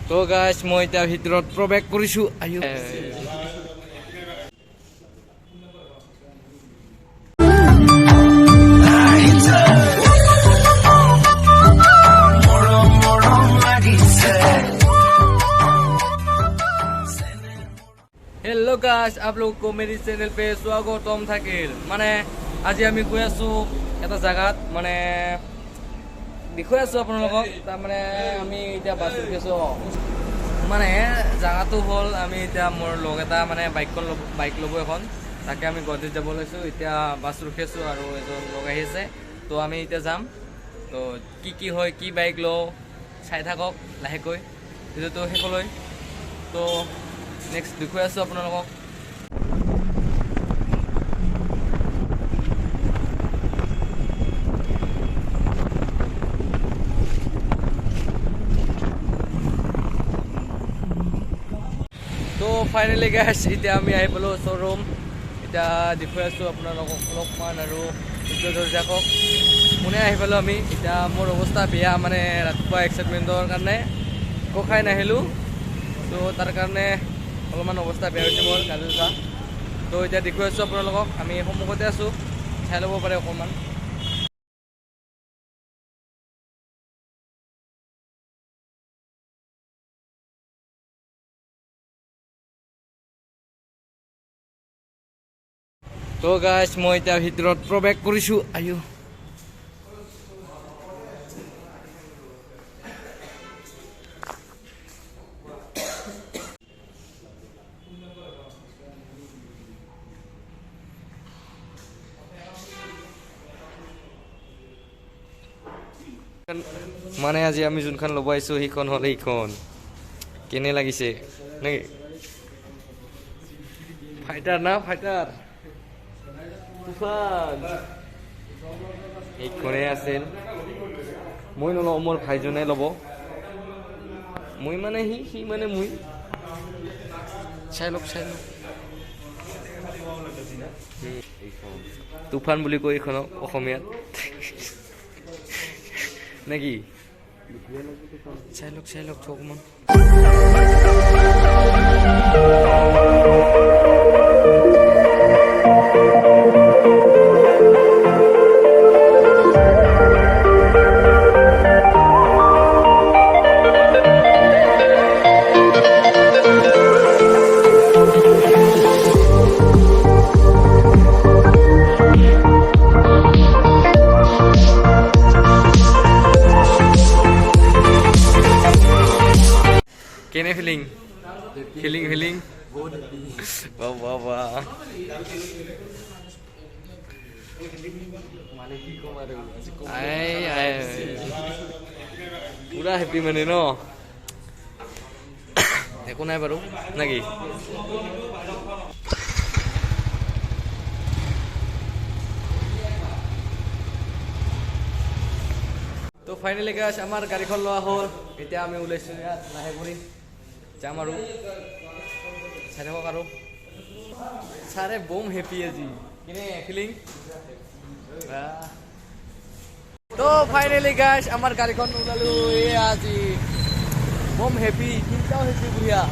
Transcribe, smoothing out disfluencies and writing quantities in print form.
তো গাইছ মই এতিয়া ভিতৰত প্ৰৱেশ কৰিছো আয়ো हेलो गाइस आप लोग को मेरी चैनल पे स्वागतम থাকিল মানে আজি আমি গৈ আছো এটা জায়গাত মানে দেখুৱাই আছো আপোনালোকক তাৰ মানে আমি এতিয়া বাছ ৰখিছো মানে জায়গাটো হ'ল আমি এতিয়া মোৰ লগ এটা মানে বাইক ল'ব এখন তাকে আমি গুৱাহাটীত যাব লৈছো এতিয়া বাছ ৰখিছো আৰু এজন লগ আহিছে তো আমি এতিয়া যাম তো কি হয় কি বাইক লওঁ চাই থাকক লাহেকৈ ভিডিঅ'টো শেষলৈ তো নেক্সট দেখুৱাই আছো আপোনালোকক তো ফাইনেলি গাইছ এতিয়া আমি আহি পালোঁ শ্ব'ৰুম এতিয়া দেখুৱাই আছোঁ আপোনালোকক অলপমান আৰু ধৰি থাকক কোনে আহি পালোঁ আমি এতিয়া মোৰ অৱস্থা বেয়া মানে ৰাতিপুৱা এক্সাইটমেণ্টৰ কাৰণে একো খাই নাহিলোঁ তো তাৰ কাৰণে অলপমান অৱস্থা বেয়া হৈছে মোৰ গাড়ী যোৱা তো এতিয়া দেখুৱাই আছোঁ আপোনালোকক আমি সন্মুখতে আছোঁ চাই ল'ব পাৰে অকণমান তো গাইছ মই এতিয়া ভিতৰত প্ৰৱেশ কৰিছোঁ আয়ো মানে আজি আমি যোনখন ল'ব আহিছোঁ সেইখন হ'ল এইখন কেনে লাগিছে নেকি ফাইটাৰ না ফাইটাৰ তুফান এইখনে আছিল মই নলওঁ মোৰ ভাইজনে ল'ব মই মানে সি মানে মই চাই লওক তুফান বুলি কয় এইখনক অসমীয়াত নেকি চাই লওক অকণমান কেনে ফিলিং বাবা পুৰা হেপি মানে ন একো নাই বাৰু নেকি তো ফাইনেলি গাইছ আমাৰ গাড়ীখন লোৱা হ'ল এতিয়া আমি ওলাইছোঁ ইয়াত লাহে কৰি যাম আৰু চাই থাকক আৰু ছাৰে বম হেপি আজি কেনে ফিলিং তো ফাইনেলি গাইছ আমাৰ গাড়ীখন ওলালোঁ এই আজি বম হেপি তিনিটাও হেপি বঢ়িয়া